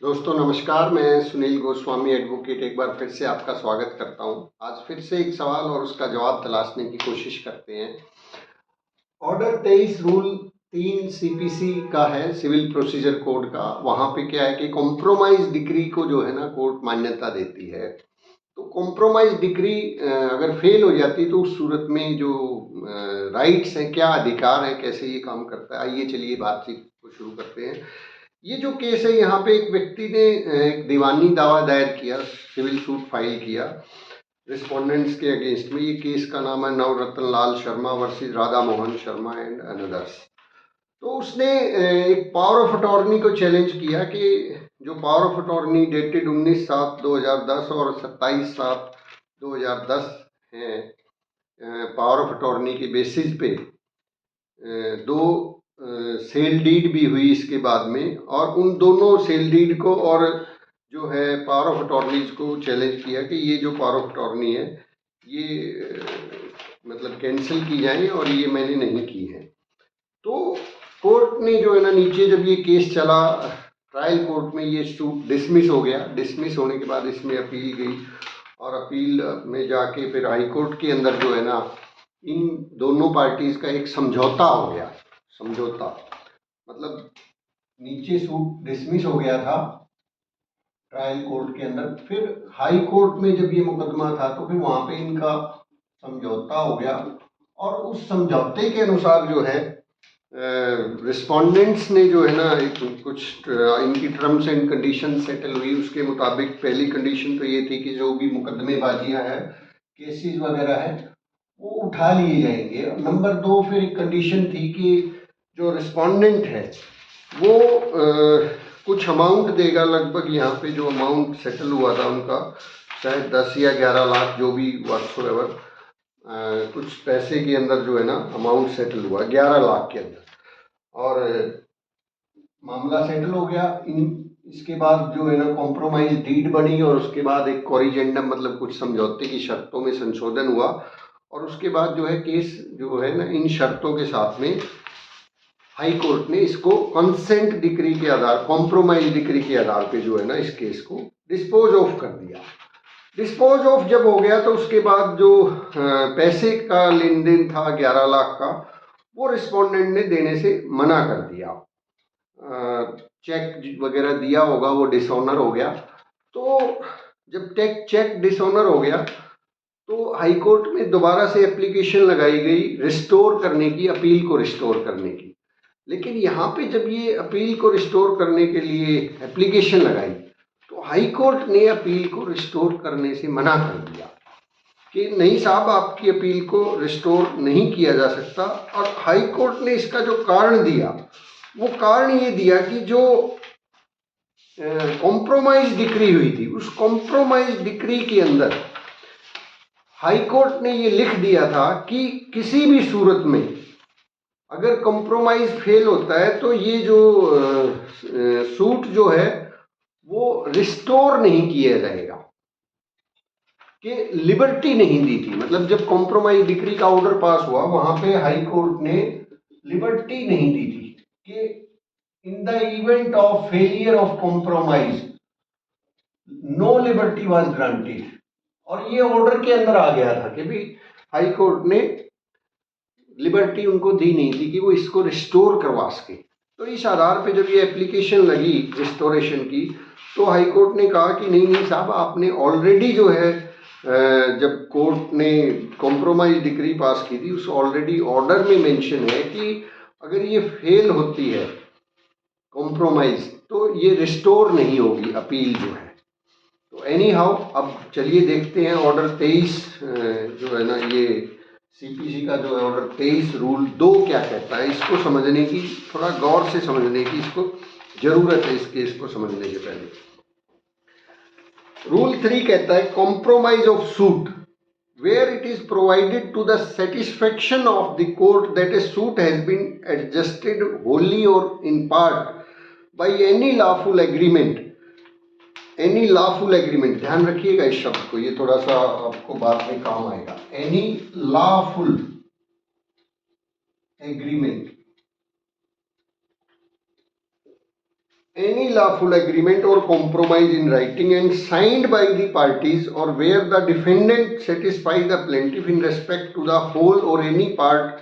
दोस्तों नमस्कार, मैं सुनील गोस्वामी एडवोकेट एक बार फिर से आपका स्वागत करता हूं। आज फिर से एक सवाल और उसका जवाब तलाशने की कोशिश करते हैं। ऑर्डर 23 रूल 3 सीपीसी का है, सिविल प्रोसीजर कोड का। वहां पे क्या है कि कॉम्प्रोमाइज डिक्री को जो है ना कोर्ट मान्यता देती है। तो कॉम्प्रोमाइज डिक्री अगर फेल हो जाती है तो उस सूरत में जो राइट्स हैं, क्या अधिकार है, कैसे ये काम करता है, आइए चलिए बातचीत को शुरू करते हैं। ये जो केस है, यहाँ पे एक व्यक्ति ने एक दीवानी दावा दायर किया, सिविल सूट फाइल किया रिस्पोंडेंट्स के अगेंस्ट में। ये केस का नाम है Navratan Lal Sharma versus Radha Mohan Sharma and others. तो उसने एक पावर ऑफ अटॉर्नी को चैलेंज किया कि जो पावर ऑफ अटॉर्नी डेटेड 19/7/2010 और 27/7/2010 है, पावर ऑफ अटॉर्नी के बेसिस पे दो सेल डीड भी हुई इसके बाद में, और उन दोनों सेल डीड को और जो है पावर ऑफ अटॉर्नीज को चैलेंज किया कि ये जो पावर ऑफ अटॉर्नी है ये मतलब कैंसिल की जाए और ये मैंने नहीं की है। तो कोर्ट ने जो है ना नीचे जब ये केस चला ट्रायल कोर्ट में, ये सूट डिसमिस हो गया। डिसमिस होने के बाद इसमें अपील गई और अपील में जाके फिर हाई कोर्ट के अंदर जो है ना इन दोनों पार्टीज का एक समझौता हो गया। समझौता मतलब नीचे सूट डिसमिस हो गया था ट्रायल कोर्ट के अंदर, फिर हाई कोर्ट में जब ये मुकदमा था तो फिर वहां पे इनका समझौता हो गया। और उस समझौते के अनुसार जो है रिस्पोंडेंट्स ने जो है ना कुछ इनकी टर्म्स एंड कंडीशन सेटल हुई। उसके मुताबिक पहली कंडीशन तो ये थी कि जो भी मुकदमेबाजियां हैं, केसेस वगैरह है, वो उठा लिए जाएंगे। नंबर 2 फिर एक कंडीशन थी कि जो रिस्पोंडेंट है वो कुछ अमाउंट देगा। लगभग यहाँ पे जो अमाउंट सेटल हुआ था उनका शायद 10 या 11 लाख, जो भी व्हाटसोएवर कुछ पैसे के अंदर जो है ना अमाउंट सेटल हुआ 11 लाख के अंदर, और मामला सेटल हो गया। इसके बाद जो है ना कॉम्प्रोमाइज डीड बनी और उसके बाद एक कॉरिजेंडम मतलब कुछ समझौते की शर्तों में संशोधन हुआ, और उसके बाद जो है केस जो है ना इन शर्तों के साथ में हाई कोर्ट ने इसको कंसेंट डिक्री के आधार, कॉम्प्रोमाइज डिक्री के आधार पे जो है ना इस केस को डिस्पोज ऑफ कर दिया। डिस्पोज ऑफ जब हो गया तो उसके बाद जो पैसे का लेन देन था 11 लाख का, वो रिस्पोंडेंट ने देने से मना कर दिया। चेक वगैरह दिया होगा, वो डिसऑनर हो गया। तो जब चेक डिसऑनर हो गया तो हाई कोर्ट में दोबारा से एप्लीकेशन लगाई गई रिस्टोर करने की, अपील को रिस्टोर करने की। लेकिन यहाँ पे जब ये अपील को रिस्टोर करने के लिए एप्लीकेशन लगाई तो हाई कोर्ट ने अपील को रिस्टोर करने से मना कर दिया कि नहीं साहब, आपकी अपील को रिस्टोर नहीं किया जा सकता। और हाई कोर्ट ने इसका जो कारण दिया वो कारण ये दिया कि जो कॉम्प्रोमाइज डिक्री हुई थी, उस कॉम्प्रोमाइज डिक्री के अंदर हाई कोर्ट ने ये लिख दिया था कि किसी भी सूरत में अगर कॉम्प्रोमाइज फेल होता है तो ये जो सूट जो है वो रिस्टोर नहीं किया जाएगा, कि लिबर्टी नहीं दी थी। मतलब जब कॉम्प्रोमाइज डिक्री का ऑर्डर पास हुआ वहां पे हाई कोर्ट ने लिबर्टी नहीं दी थी कि in the event of failure of compromise no liberty was granted. और ये ऑर्डर के अंदर आ गया था कि भाई हाई कोर्ट ने लिबर्टी उनको दी नहीं थी कि वो इसको रिस्टोर करवा सके। तो इस आधार पे जब ये एप्लीकेशन लगी रिस्टोरेशन की तो हाई कोर्ट ने कहा कि नहीं नहीं साहब, आपने ऑलरेडी जो है जब कोर्ट ने कॉम्प्रोमाइज डिक्री पास की थी उस ऑलरेडी ऑर्डर में मेंशन है कि अगर ये फेल होती है कॉम्प्रोमाइज तो ये रिस्टोर नहीं होगी अपील जो है। तो एनी हाउ अब चलिए देखते हैं ऑर्डर 23 जो है ना ये सीपीसी का जो है ऑर्डर 23 रूल 2 क्या कहता है। इसको समझने की, थोड़ा गौर से समझने की इसको जरूरत है, इस केस को समझने के पहले। रूल 3 कहता है compromise of suit where it is provided to the satisfaction of the court that a suit has been adjusted wholly or in part by any lawful agreement। Any lawful agreement, ध्यान रखिएगा इस शब्द को, ये थोड़ा सा आपको बाद में काम आएगा। Any lawful agreement any lawful agreement or compromise in writing and signed by the parties, or where the defendant satisfies the plaintiff in respect to the whole or any part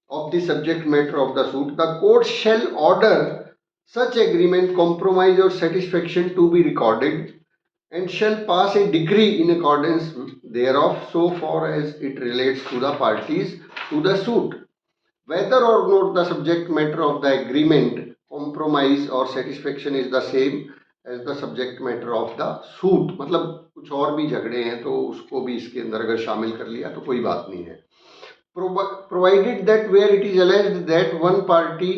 of the subject matter of the suit, the court shall order such agreement, compromise, or satisfaction to be recorded, and shall pass a decree in accordance thereof, so far as it relates to the parties to the suit, whether or not the subject matter of the agreement, compromise or satisfaction is the same as the subject matter of the suit. मतलब कुछ और भी झगड़े हैं तो उसको भी इसके अंदर अगर शामिल कर लिया तो कोई बात नहीं है. Provided that where it is alleged that one party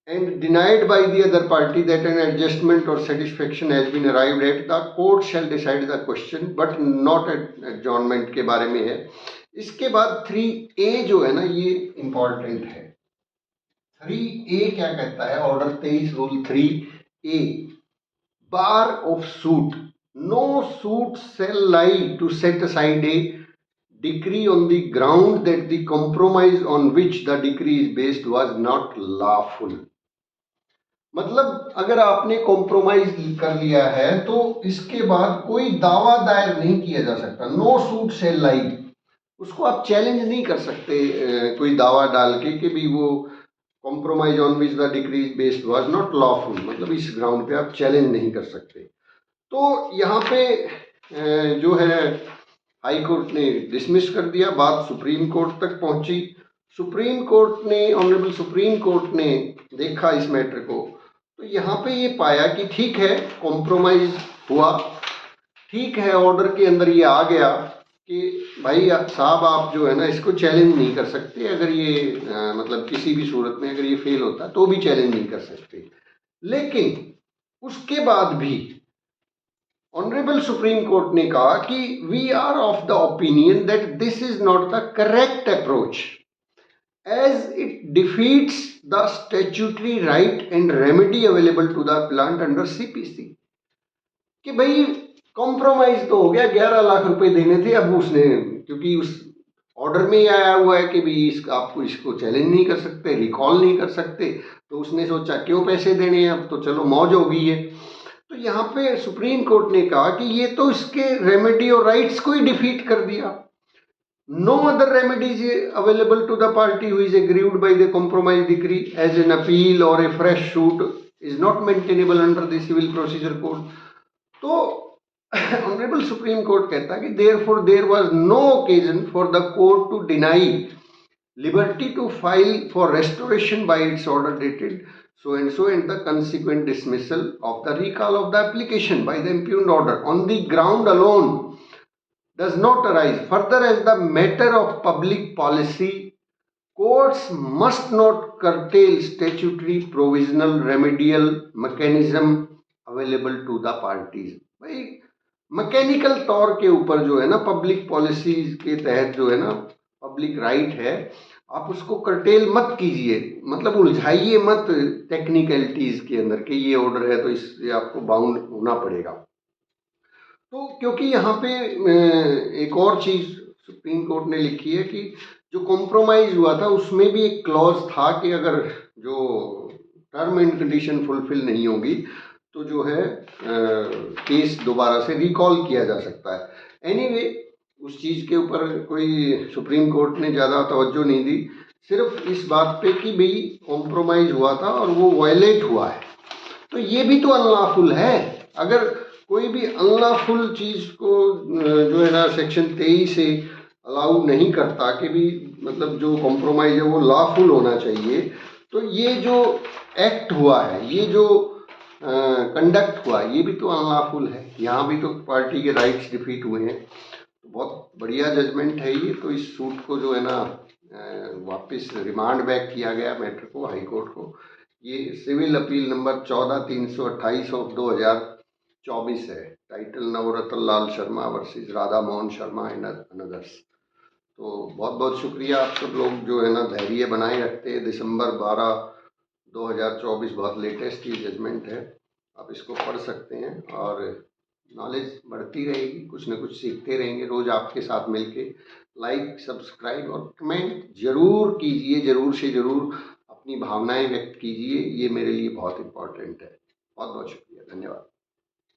and denied by the other party that an adjustment or satisfaction has been arrived at, the court shall decide the question, but not adjournment के बारे में है. इसके बाद 3A जो है ना ये इंपॉर्टेंट है. 3A क्या कहता है? Order 23 rule 3A, bar of suit, no suit shall lie to set aside a decree on the ground that the compromise on which the decree is based was not lawful. मतलब अगर आपने compromise कर लिया है तो इसके बाद कोई दावा दायर नहीं किया जा सकता. नो सूट शैल लाई, उसको आप चैलेंज नहीं कर सकते कोई दावा डाल के कि भी वो compromise on which the decree based was not lawful, मतलब इस ग्राउंड पे आप चैलेंज नहीं कर सकते. तो यहाँ पे जो है हाई कोर्ट ने डिसमिस कर दिया, बात सुप्रीम कोर्ट तक पहुंची. सुप्रीम कोर्ट ने, ऑनरेबल सुप्रीम कोर्ट ने देखा इस मैटर को, तो यहाँ पे ये पाया कि ठीक है कॉम्प्रोमाइज हुआ, ठीक है ऑर्डर के अंदर ये आ गया कि भाई साहब आप जो है ना इसको चैलेंज नहीं कर सकते, अगर ये मतलब किसी भी सूरत में अगर ये फेल होता तो भी चैलेंज नहीं कर सकते. लेकिन उसके बाद भी ऑनरेबल सुप्रीम कोर्ट ने कहा कि we are of the opinion that this is not the correct approach as it defeats the statutory right and remedy available to the plant under CPC. कि भाई कॉम्प्रोमाइज तो हो गया, 11 लाख रुपए देने थे, अब उसने क्योंकि उस ऑर्डर में ही आया हुआ है कि भाई आपको इसको चैलेंज नहीं कर सकते, रिकॉल नहीं कर सकते, तो उसने सोचा क्यों पैसे देने हैं, अब तो चलो मौज हो गई है. तो यहाँ पे सुप्रीम कोर्ट ने कहा कि ये तो इसके रेमेडी और राइट्स को ही डिफीट कर दिया. No other remedy is available to the party who is aggrieved by the compromise decree, as an appeal or a fresh suit is not maintainable under the civil procedure code. तो honourable supreme court कहता है कि therefore there was no occasion for the court to deny liberty to file for restoration by its order dated so and the consequent dismissal of the recall of the application by the impugned order on the ground alone does not arise. Further, as the matter of public policy, courts must not curtail statutory provisional remedial mechanism available to the parties. भाई mechanical तौर के ऊपर जो है ना public policies के तहत जो है ना पब्लिक राइट है, आप उसको कर्टेल मत कीजिए, मतलब उलझाइए मत टेक्निकलिटीज के अंदर कि ये ऑर्डर है तो इससे आपको बाउंड होना पड़ेगा. तो क्योंकि यहाँ पे एक और चीज़ सुप्रीम कोर्ट ने लिखी है कि जो कॉम्प्रोमाइज़ हुआ था उसमें भी एक क्लॉज था कि अगर जो टर्म एंड कंडीशन फुलफिल नहीं होगी तो जो है केस दोबारा से रिकॉल किया जा सकता है. एनीवे उस चीज़ के ऊपर कोई सुप्रीम कोर्ट ने ज़्यादा तवज्जो नहीं दी, सिर्फ इस बात पे कि भाई कॉम्प्रोमाइज़ हुआ था और वो वायलेट हुआ है, तो ये भी तो अनलॉफुल है. अगर कोई भी अनलॉफुल चीज़ को जो है ना सेक्शन 23 से अलाउ नहीं करता कि भी मतलब जो कॉम्प्रोमाइज़ है वो लॉफुल होना चाहिए, तो ये जो एक्ट हुआ है, ये जो कंडक्ट हुआ, ये भी तो अनलॉफुल है. यहाँ भी तो पार्टी के राइट्स डिफीट हुए हैं. तो बहुत बढ़िया जजमेंट है ये. तो इस सूट को जो है ना वापस रिमांड बैक किया गया मैटर को हाई कोर्ट को. ये सिविल अपील नंबर 14/328 ऑफ 2024 है. Title Navratna Lal Sharma versus Radha Mohan Sharma and others. तो बहुत बहुत शुक्रिया आप सब लोग जो है ना धैर्य बनाए रखते हैं. दिसंबर 12 2024 बहुत लेटेस्ट ये जजमेंट है, आप इसको पढ़ सकते हैं और नॉलेज बढ़ती रहेगी, कुछ ना कुछ सीखते रहेंगे रोज़ आपके साथ मिलके. लाइक, सब्सक्राइब और कमेंट ज़रूर कीजिए, ज़रूर से ज़रूर. अपनी भावनाएं व्यक्त कीजिए, ये मेरे लिए बहुत इम्पोर्टेंट है। बहुत बहुत शुक्रिया, धन्यवाद।